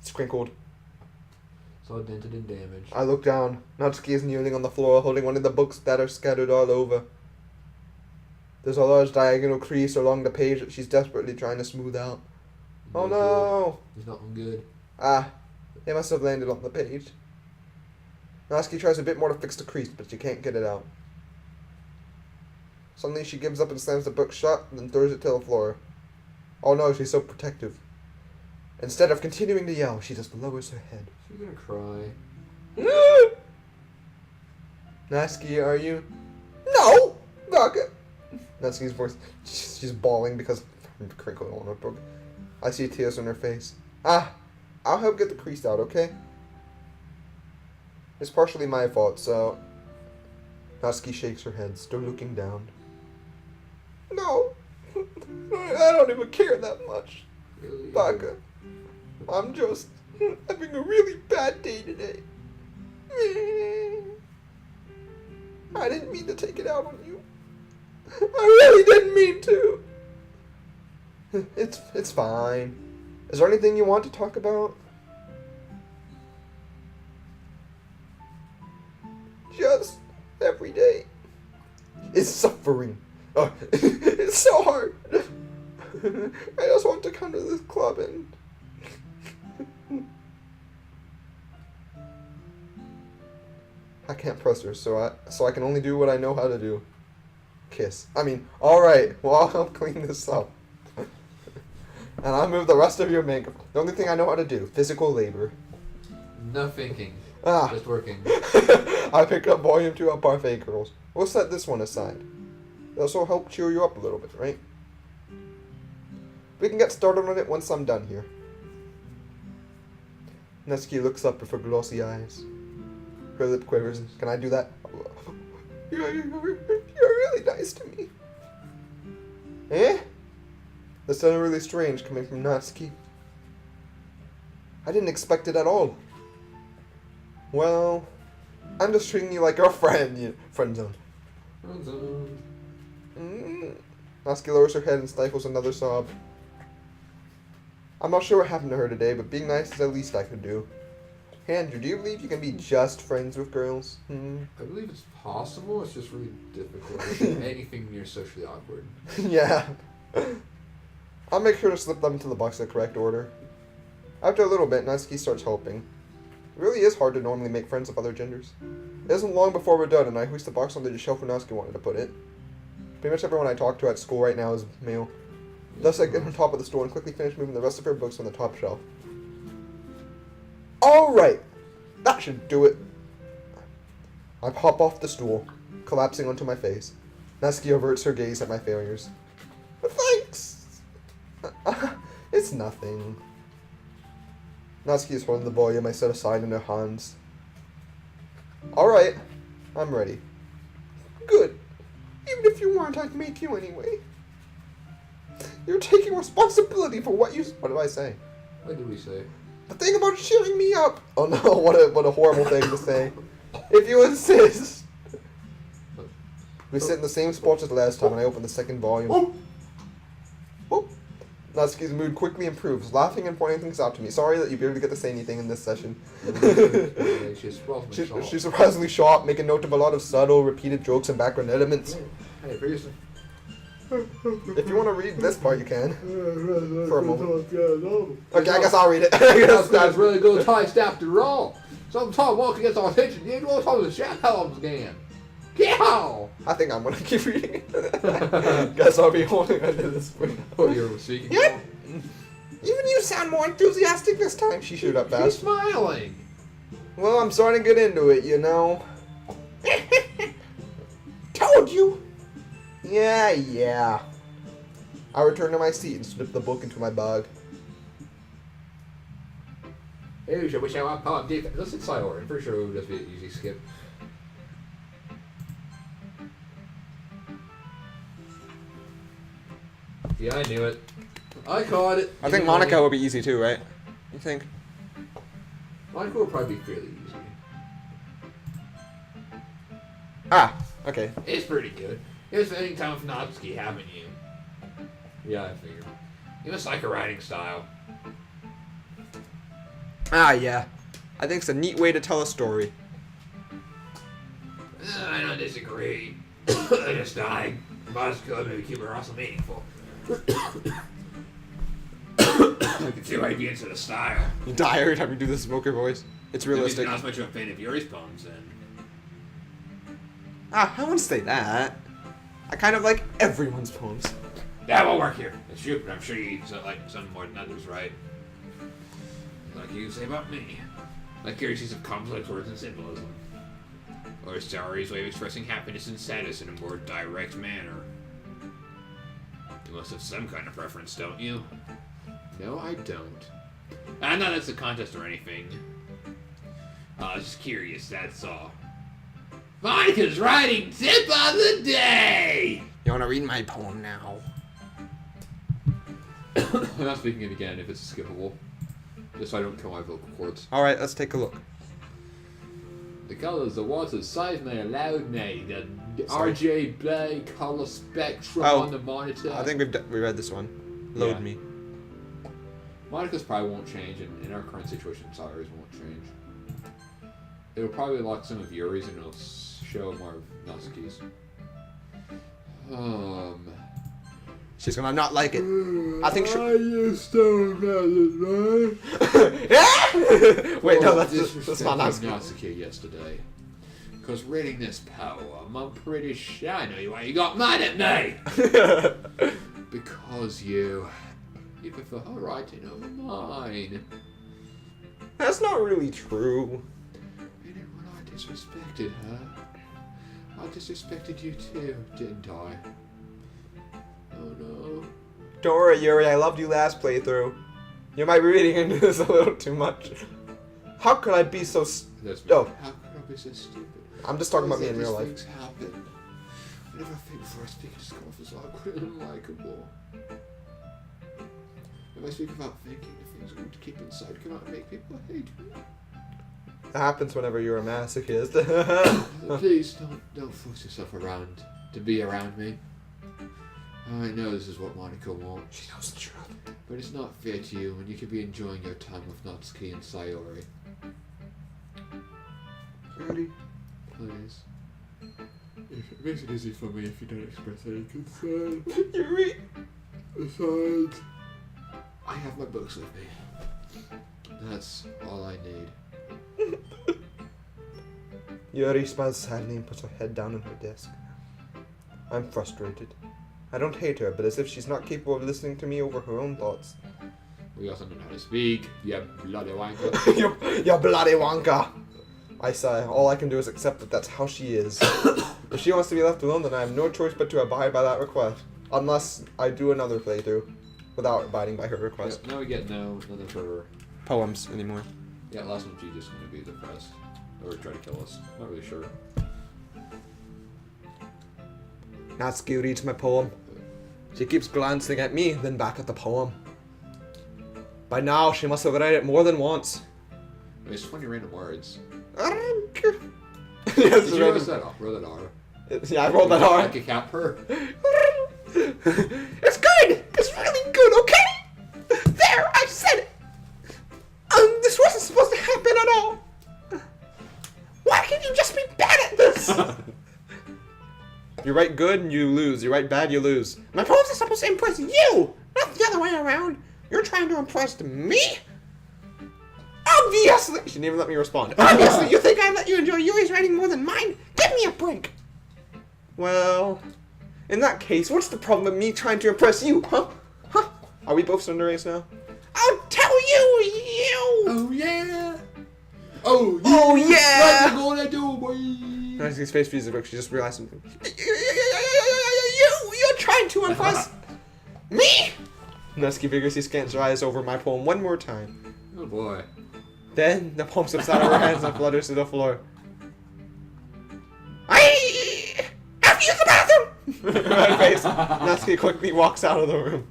Speaker 1: It's crinkled.
Speaker 2: It's all dented and damaged.
Speaker 1: I look down. Natsuki is kneeling on the floor, holding one of the books that are scattered all over. There's a large diagonal crease along the page that she's desperately trying to smooth out. Oh no!
Speaker 2: There's nothing good.
Speaker 1: Ah, it must have landed on the page. Natsuki tries a bit more to fix the crease, but she can't get it out. Suddenly she gives up and slams the book shut, and then throws it to the floor. Oh no, she's so protective. Instead of continuing to yell, she just lowers her head.
Speaker 2: She's gonna cry.
Speaker 1: Natsuki, are you? No! Baka! Natsuki's voice, she's bawling because of the crinkle on her book. I see tears on her face. Ah, I'll help get the crease out, okay? It's partially my fault, so... Natsuki shakes her head, still looking down. No! I don't even care that much.
Speaker 2: Really?
Speaker 1: Baka. I'm just having a really bad day today. I didn't mean to take it out on you. I really didn't mean to. It's fine. Is there anything you want to talk about? Just every day is suffering. It's so hard. I just want to come to this club and... I can't press her, so I can only do what I know how to do. Kiss. I mean, alright, well I'll help clean this up. And I'll move the rest of your makeup. The only thing I know how to do, physical labor.
Speaker 2: No thinking.
Speaker 1: Ah.
Speaker 2: Just working.
Speaker 1: I picked up Volume 2 of Parfait Girls. We'll set this one aside. This will help cheer you up a little bit, right? We can get started on it once I'm done here. Natsuki looks up with her glossy eyes. Her lip quivers. Can I do that? You're really nice to me. Eh? That sounded really strange coming from Natsuki. I didn't expect it at all. Well, I'm just treating you like a friend. Friend zone.
Speaker 2: Friend zone.
Speaker 1: Natsuki lowers her head and stifles another sob. I'm not sure what happened to her today, but being nice is the least I could do. Hey Andrew, do you believe you can be just friends with girls?
Speaker 2: I believe it's possible, it's just really difficult. Anything near socially awkward.
Speaker 1: Yeah. I'll make sure to slip them into the box in the correct order. After a little bit, Natsuki starts helping. It really is hard to normally make friends of other genders. It isn't long before we're done, and I hoist the box onto the shelf where Natsuki wanted to put it. Pretty much everyone I talk to at school right now is male. Thus, I get on top of the stool and quickly finish moving the rest of her books on the top shelf. Alright! That should do it. I pop off the stool, collapsing onto my face. Natsuki averts her gaze at my failures. Thanks! It's nothing. Natsuki is holding the volume I set aside in her hands. Alright, I'm ready. Good. Even if you weren't, I'd make you anyway. You're taking responsibility for what you... What did I say?
Speaker 2: What did we say?
Speaker 1: The thing about cheering me up. Oh no, what a horrible thing to say. If you insist. We sit in the same spot as last time and I open the second volume. Oh. Natsuki's mood quickly improves, laughing and pointing things out to me. Sorry that you barely get to say anything in this session. She's surprisingly sharp, making note of a lot of subtle, repeated jokes and background elements.
Speaker 2: Hey, previously.
Speaker 1: If you want to read this part, you can. For a moment. Okay, I guess I'll read it.
Speaker 2: That's really good taste after all. Sometimes walking gets our attention. You know what the shadows again. Yeah!
Speaker 1: I think I'm gonna keep reading it. Guess I'll be holding on to this one.
Speaker 2: Oh, you're speaking.
Speaker 1: Yep. Even you sound more enthusiastic this time. She shoot up
Speaker 2: She's
Speaker 1: fast.
Speaker 2: smiling.
Speaker 1: Well, I'm starting to get into it, you know. Told you. Yeah. I return to my seat and slip the book into my bag.
Speaker 2: Hey, I wish I had poem deep. Let's hit side order. I'm pretty sure it would just be an easy skip. Yeah, I knew it. I caught it.
Speaker 1: I think Monica will be easy too, right? You think?
Speaker 2: Monica will probably be fairly easy.
Speaker 1: Ah, okay.
Speaker 3: It's pretty good. You're spending time with Natsuki, haven't you?
Speaker 2: Yeah, I figured.
Speaker 3: You must like her writing style.
Speaker 1: Ah, yeah. I think it's a neat way to tell a story.
Speaker 3: I don't disagree. I just died. Boss could maybe keep her also meaningful. I can see why you'd be into the style.
Speaker 1: You die every time you do the smoker voice. It's realistic.
Speaker 3: Not as much of a fan of Yuri's poems then.
Speaker 1: Ah, I wouldn't say that. I kind of like everyone's poems.
Speaker 3: That won't work here. It's true, but I'm sure you like some more than others, right? Like you say about me. Like Yuri's use of complex words and symbolism. Or Saori's way of expressing happiness and sadness in a more direct manner. You must have some kind of preference, don't you?
Speaker 2: No, I don't.
Speaker 3: Not that's a contest or anything. I was just curious, that's all. Monica's writing tip of the day!
Speaker 1: You want to read my poem now?
Speaker 2: I'm not speaking it again if it's skippable. Just so I don't kill my vocal cords.
Speaker 1: Alright, let's take a look.
Speaker 2: The colors, the waters, size may allowed me. The
Speaker 1: Sorry.
Speaker 2: RGB color spectrum
Speaker 1: Oh,
Speaker 2: on the monitor.
Speaker 1: I think we read this one. Load
Speaker 2: Yeah.
Speaker 1: me.
Speaker 2: Monica's probably won't change, and in our current situation, Saori's won't change. It'll probably lock some of Yuri's, and it'll show more of Natsuki's.
Speaker 1: She's gonna not like it. I think she... Wait, no, that's not Natsuki.
Speaker 2: Natsuki yesterday. Because reading this poem, I'm pretty sure I know why you got mad at me. Because you prefer her writing over mine.
Speaker 1: That's not really true.
Speaker 2: And then when I disrespected her, I disrespected you too, didn't I? Oh no.
Speaker 1: Don't worry, Yuri, I loved you last playthrough. You might be reading into this a little too much. How could I be so
Speaker 2: That's
Speaker 1: Oh.
Speaker 2: How could I be so stupid?
Speaker 1: I'm just talking about me in
Speaker 2: These
Speaker 1: real life.
Speaker 2: things happen. Whenever I think before I speak, it just comes as awkward and unlikable. If I speak about thinking, the things I want to keep inside come out and make people hate me.
Speaker 1: That happens whenever you're a masochist.
Speaker 2: Please don't force yourself around to be around me. I know this is what Monica wants.
Speaker 1: She knows the truth.
Speaker 2: But it's not fair to you when you could be enjoying your time with Natsuki and Sayori.
Speaker 1: Yuri.
Speaker 2: Please. It makes it easy for me if you don't express any concern.
Speaker 1: Yuri.
Speaker 2: Besides, I have my books with me. That's all I need.
Speaker 1: Yuri smiles sadly and puts her head down on her desk. I'm frustrated. I don't hate her, but as if she's not capable of listening to me over her own thoughts.
Speaker 2: We also know how to speak, you bloody wanker.
Speaker 1: you bloody Wonka! I sigh. All I can do is accept that that's how she is. If she wants to be left alone, then I have no choice but to abide by that request. Unless I do another playthrough. without abiding by her request.
Speaker 2: Now we get none of her
Speaker 1: Poems anymore.
Speaker 2: Yeah, last one she's just gonna be depressed. Or try to kill us. Not really sure.
Speaker 1: Natsuki reads my poem. She keeps glancing at me, then back at the poem. By now, she must have read it more than once.
Speaker 2: It's 20 random words.
Speaker 1: Yes,
Speaker 2: Did you roll that R?
Speaker 1: Yeah, I rolled that R.
Speaker 2: Like a cat purr.
Speaker 1: It's good! It's really good, okay? There, I said it! This wasn't supposed to happen at all! Why can't you just be bad at this? You write good and you lose. You write bad, you lose. My poems are supposed to impress you, not the other way around. You're trying to impress me? Obviously! She didn't even let me respond. Obviously, you think I let you enjoy Yuri's writing more than mine? Give me a break! Well, in that case, what's the problem with me trying to impress you, huh? Huh? Are we both Sundays now? I'll tell you!
Speaker 2: Oh yeah! Oh yeah!
Speaker 1: Oh yeah!
Speaker 2: What you gonna do, boy?
Speaker 1: Natsuki's face freezes, but she just realized something. You're trying to impress me? Natsuki vigorously scans her eyes over my poem one more time.
Speaker 2: Oh boy.
Speaker 1: Then the poem slips out of her hands and flutters to the floor. I have to use the bathroom! My face. Natsuki quickly walks out of the room.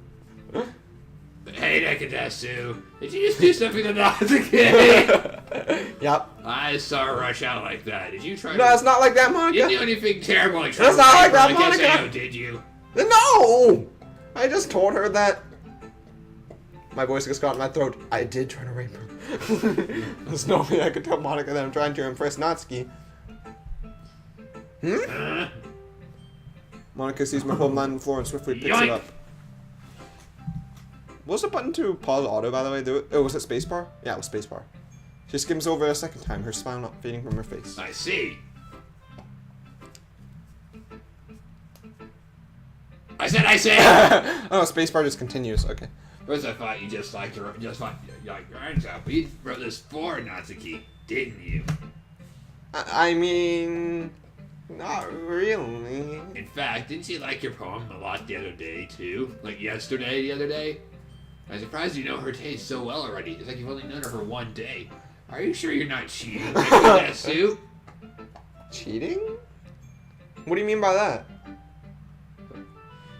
Speaker 3: Hey, Nakadesu, did you just do something to Natsuki?
Speaker 1: Yep.
Speaker 3: I saw her rush out like that. Did you try
Speaker 1: No,
Speaker 3: to...
Speaker 1: it's not like that,
Speaker 3: You didn't do
Speaker 1: Monica.
Speaker 3: anything terrible like
Speaker 1: That's
Speaker 3: trying to
Speaker 1: not
Speaker 3: rape
Speaker 1: like
Speaker 3: her
Speaker 1: that,
Speaker 3: like
Speaker 1: Monica.
Speaker 3: SAO, did you?
Speaker 1: No! I just told her that... My voice just got in my throat. I did try to rape her. There's no way I could tell Monica that I'm trying to impress Natsuki. Monica sees my poem land on the floor and swiftly picks it
Speaker 3: Yoink.
Speaker 1: up. What was the button to pause auto, by the way? Oh, was it spacebar? Yeah, it was spacebar. She skims over a second time, her smile not fading from her face.
Speaker 3: I see. I said.
Speaker 1: Oh, spacebar just continues. Okay.
Speaker 3: First, I thought you just liked your orange out, but you wrote this for Natsuki, didn't you?
Speaker 1: I mean, not really.
Speaker 3: In fact, didn't she like your poem a lot the other day too? Like the other day? I'm surprised you know her taste so well already. It's like you've only known her for one day. Are you sure you're not cheating? That suit?
Speaker 1: Cheating? What do you mean by that?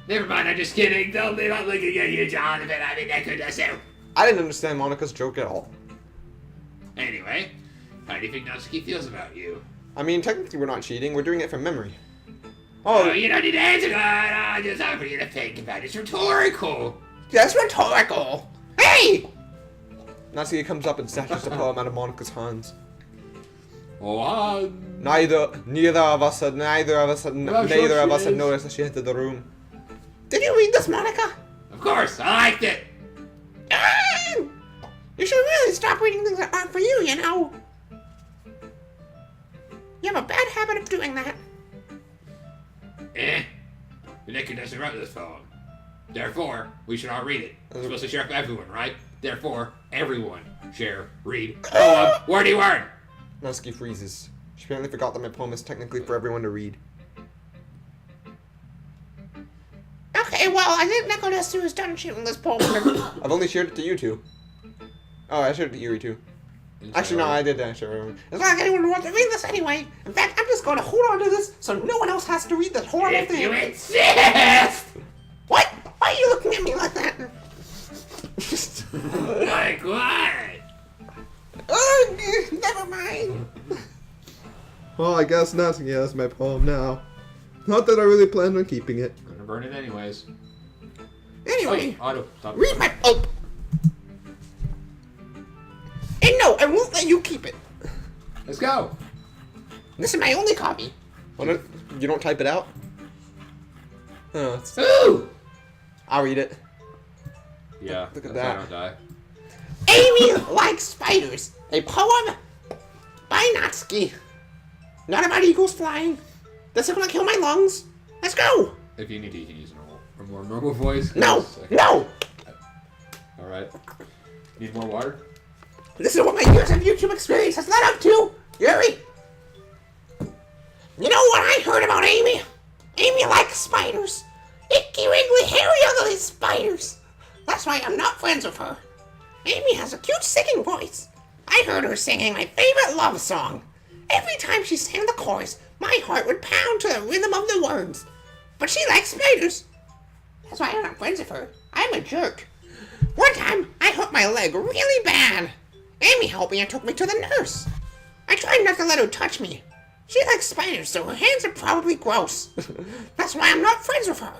Speaker 3: Never mind, I'm just kidding. They're not looking at you, Jonathan. I mean, that could assume.
Speaker 1: I didn't understand Monica's joke at all.
Speaker 3: Anyway, how do you think Natsuki feels about you?
Speaker 1: I mean, technically we're not cheating. We're doing it from memory.
Speaker 3: Oh,
Speaker 1: Oh,
Speaker 3: you don't need to answer that. I just offer you to think about it. It's rhetorical.
Speaker 1: that's rhetorical. Hey! Natsuki comes up and snatches the poem out of Monica's hands.
Speaker 2: Oh,
Speaker 1: Neither of us had
Speaker 2: is.
Speaker 1: noticed that she entered the room. Did you read this, Monica?
Speaker 3: Of course, I liked it.
Speaker 1: You should really stop reading things that aren't for you, you know. You have a bad habit of doing that.
Speaker 3: The Nick doesn't write this poem. Therefore, we should all read it. It's supposed to share with everyone, right? Therefore, everyone share, read, poem, wordy word.
Speaker 1: Natsuki freezes. She apparently forgot that my poem is technically for everyone to read. Okay, well, I think Nekodesu is done shooting this poem. I've only shared it to you two. Oh, I shared it to Yuri too. Actually, no, I did share everyone. It's not like anyone wants to read this anyway. In fact, I'm just going to hold on to this so no one else has to read this horrible
Speaker 3: If
Speaker 1: thing.
Speaker 3: you insist!
Speaker 1: What? Why are you looking at me like that?
Speaker 3: Like what?
Speaker 1: Never mind. Well, I guess Natsuki has my poem now. Not that I really planned on keeping it.
Speaker 2: I'm gonna burn it anyways.
Speaker 1: Anyway,
Speaker 2: Oh, Otto, stop.
Speaker 1: read my poem. And no, I won't let you keep it.
Speaker 2: Let's go.
Speaker 1: This is my only copy. You don't type it out? Oh, it's...
Speaker 3: Ooh!
Speaker 1: I'll read it.
Speaker 2: Yeah.
Speaker 1: Look at
Speaker 2: that's
Speaker 1: that.
Speaker 2: how I don't die.
Speaker 1: Amy Likes Spiders, a poem by Natsuki. Not about eagles flying. This is gonna kill my lungs. Let's go.
Speaker 2: If you need to, you can use a more normal voice.
Speaker 1: No,
Speaker 2: 'cause-
Speaker 1: no.
Speaker 2: All right. Need more water?
Speaker 1: This is what my years of YouTube experience has led up to, Yuri. You know what I heard about Amy? Amy likes spiders. Icky, wriggly, hairy, ugly spiders.
Speaker 4: That's why I'm not friends with her. Amy has a cute singing voice. I heard her singing my favorite love song. Every time she sang the chorus, my heart would pound to the rhythm of the words. But she likes spiders. That's why I'm not friends with her. I'm a jerk. One time, I hurt my leg really bad. Amy helped me and took me to the nurse. I tried not to let her touch me. She likes spiders, so her hands are probably gross. That's why I'm not friends with her.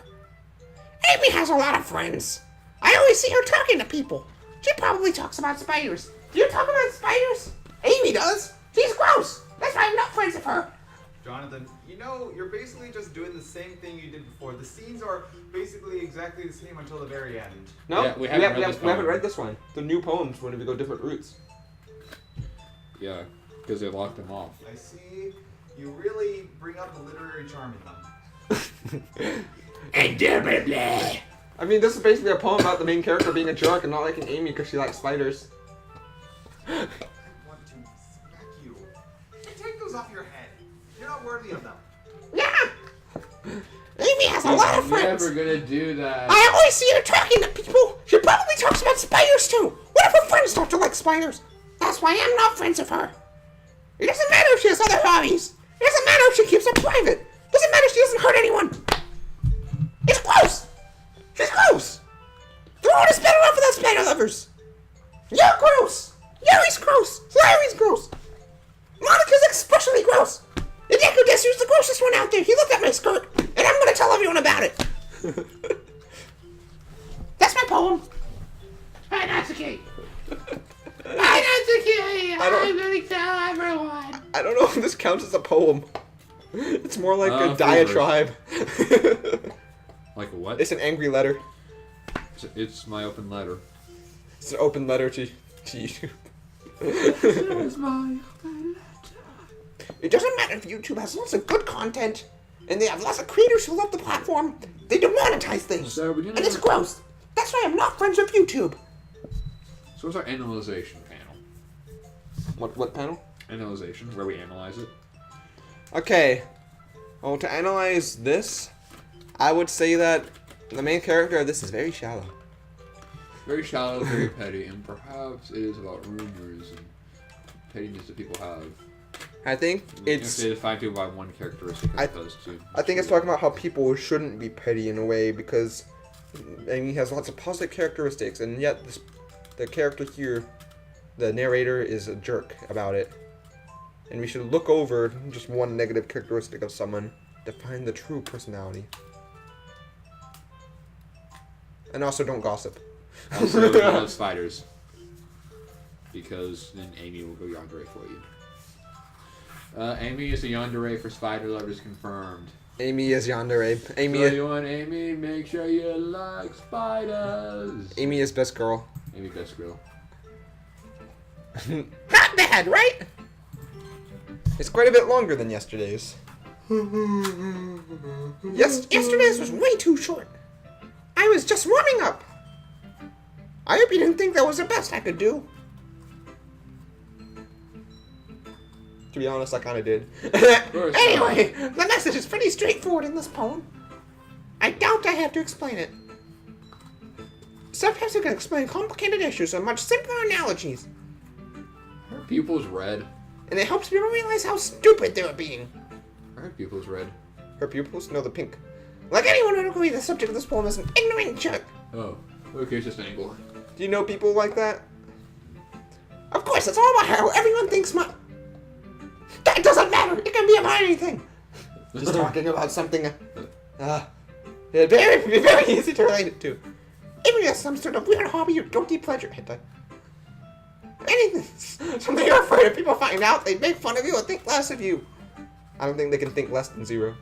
Speaker 4: Amy has a lot of friends. I always see her talking to people. She probably talks about spiders. Do you talk about spiders? Amy does. She's gross. That's why I'm not friends with her.
Speaker 5: Jonathan, you know, you're basically just doing the same thing you did before. The scenes are basically exactly the same until the very end.
Speaker 1: No,
Speaker 2: Yeah, we haven't read
Speaker 1: this one. The new poems when we go different routes.
Speaker 2: Yeah, because they locked them off.
Speaker 5: I see. You really bring up the literary charm in them.
Speaker 3: Indubitably.
Speaker 1: I mean, this is basically a poem about the main character being a jerk and not liking Amy because she likes spiders.
Speaker 5: I want to smack you. Take those off your head. You're not worthy of them.
Speaker 4: Yeah. Amy has a lot of friends.
Speaker 2: Never gonna do that.
Speaker 4: I always see her talking to people. She probably talks about spiders too. What if her friends start to like spiders? That's why I'm not friends with her. It doesn't matter if she has other hobbies. It doesn't matter if she keeps them private. It doesn't matter if she doesn't hurt anyone. It's gross. She's gross. The world is better off without spider lovers. You're gross. Yuri's gross. Larry's gross. Monica's especially gross. And Yakudetsu's the grossest one out there. He looked at my skirt, and I'm gonna tell everyone about it. That's my poem.
Speaker 3: Hi, Natsuki. Hi, Natsuki. I'm gonna tell everyone.
Speaker 1: I don't know if this counts as a poem. It's more like a
Speaker 2: Flavors.
Speaker 1: diatribe.
Speaker 2: Like what?
Speaker 1: It's an angry letter.
Speaker 2: It's my open letter.
Speaker 1: It's an open letter to you.
Speaker 2: It's my open
Speaker 4: It doesn't matter if YouTube has lots of good content, and they have lots of creators who love the platform. They demonetize things,
Speaker 2: So we
Speaker 4: and it's gross. That's why I'm not friends with YouTube.
Speaker 2: So what's our analyzation panel?
Speaker 1: What panel?
Speaker 2: Analyzation, where we analyze it.
Speaker 1: Okay. Well, to analyze this, I would say that the main character of this is very shallow.
Speaker 2: Very shallow, very petty, and perhaps it is about rumors and pettiness that people have.
Speaker 1: I think
Speaker 2: If they define people by one characteristic as opposed to...
Speaker 1: I think it's talking about how people shouldn't be petty in a way because Amy has lots of positive characteristics, and yet the character here, the narrator, is a jerk about it. And we should look over just one negative characteristic of someone to find the true personality. And also, don't gossip.
Speaker 2: Also, you love spiders. Because then Amy will go yandere for you. Amy is a yandere for spider lovers confirmed.
Speaker 1: Amy is yandere. Amy,
Speaker 2: So you want Amy, make sure you like spiders.
Speaker 1: Amy is best girl.
Speaker 2: Amy best girl.
Speaker 4: Not bad, right?
Speaker 1: It's quite a bit longer than yesterday's.
Speaker 4: Yesterday's was way too short. I was just warming up. I hope you didn't think that was the best I could do.
Speaker 1: To be honest, I kind of did.
Speaker 2: course.
Speaker 4: Anyway, the message is pretty straightforward in this poem. I doubt I have to explain it. Sometimes you can explain complicated issues in much simpler analogies,
Speaker 2: Her pupils red.
Speaker 4: and it helps people realize how stupid they're being.
Speaker 2: Her pupils red.
Speaker 1: Her pupils? No, the pink.
Speaker 4: Like anyone would agree, the subject of this poem is an ignorant jerk.
Speaker 2: Oh. Okay, it's just an angle.
Speaker 1: Do you know people like that?
Speaker 4: Of course, it's all about how everyone thinks That doesn't matter. It can be about anything.
Speaker 1: Just talking about something. Very easy to relate it to.
Speaker 4: Even if it's some sort of weird hobby or guilty pleasure. Anything. Something you're afraid if people find out, they'd make fun of you and think less of you.
Speaker 1: I don't think they can think less than zero.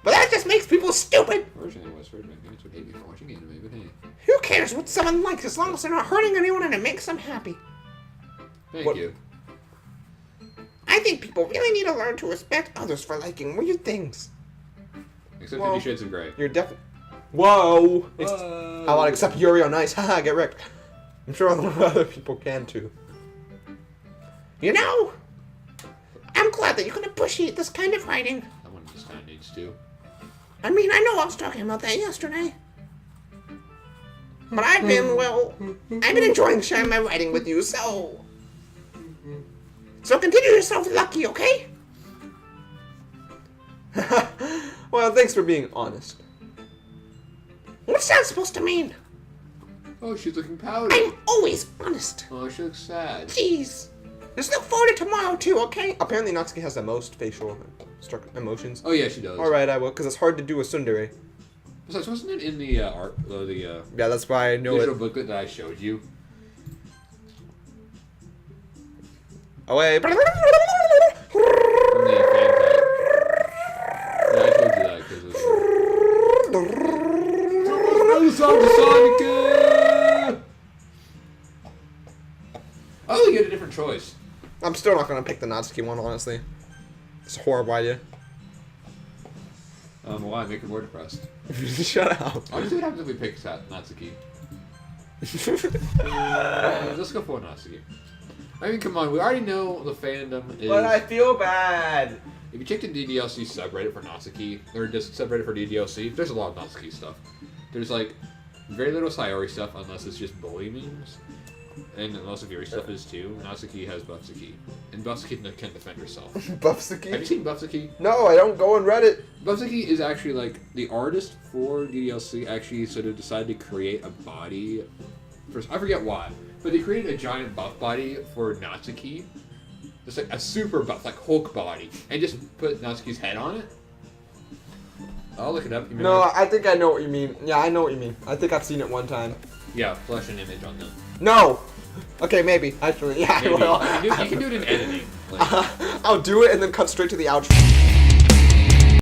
Speaker 4: But that just makes people stupid.
Speaker 2: Originally, Westford parents would hate me for watching anime, but hey.
Speaker 4: Who cares what someone likes as long as they're not hurting anyone and it makes them happy?
Speaker 2: Thank you.
Speaker 4: I think people really need to learn to respect others for liking weird things.
Speaker 2: Except
Speaker 1: Well,
Speaker 2: 50 Shades of Grey.
Speaker 1: You're definitely. Whoa!
Speaker 2: Whoa.
Speaker 1: How about accept Yuri on Ice? Haha, get wrecked. I'm sure other people can too.
Speaker 4: You know, I'm glad that you can appreciate this kind of writing.
Speaker 2: Someone in this town needs to.
Speaker 4: I mean, I know I was talking about that yesterday. But I've been enjoying sharing my writing with you, so consider yourself lucky, okay?
Speaker 1: Well, thanks for being honest.
Speaker 4: What's that supposed to mean?
Speaker 2: Oh, she's looking pouty.
Speaker 4: I'm always honest.
Speaker 2: Oh, she looks sad.
Speaker 4: Jeez. Just look forward to tomorrow, too, okay?
Speaker 1: Apparently Natsuki has the most facial emotions.
Speaker 2: Oh yeah, she does.
Speaker 1: Alright, I will, because it's hard to do a tsundere.
Speaker 2: Besides, wasn't it in the art, the
Speaker 1: Yeah, that's why I know
Speaker 2: digital
Speaker 1: it.
Speaker 2: booklet that I showed you?
Speaker 1: Away.
Speaker 2: From the fan type. Yeah, I told you that because Oh, you get a different choice.
Speaker 1: I'm still not going to pick the Natsuki one, honestly. It's a horrible idea.
Speaker 2: Why? Make it more depressed.
Speaker 1: Shut up.
Speaker 2: I'll just see what happens if we pick Natsuki. Let's go for Natsuki. I mean, come on, we already know the fandom is...
Speaker 1: But I feel bad.
Speaker 2: If you check the DDLC subreddit for Natsuki, or just subreddit for DDLC, there's a lot of Natsuki stuff. There's, like, very little Sayori stuff, unless it's just bully memes. And most of Yuri stuff is too. Natsuki has Buffsuki. And Buffsuki can't defend herself. Have you
Speaker 1: Buffsuki?
Speaker 2: seen Buffsuki?
Speaker 1: No, I don't go on Reddit.
Speaker 2: Buffsuki is actually like the artist for DDLC actually sort of decided to create a body. I forget why, but they created a giant buff body for Natsuki. Just like a super buff, like Hulk body, and just put Natsuki's head on it. I'll look it up. You remember?
Speaker 1: No, I think I know what you mean. Yeah, I know what you mean. I think I've seen it one time.
Speaker 2: Yeah, flash an image on them.
Speaker 1: No! Okay, maybe. Actually, yeah,
Speaker 2: Maybe.
Speaker 1: I will.
Speaker 2: You can do it in editing. Like,
Speaker 1: I'll do it and then cut straight to the outro.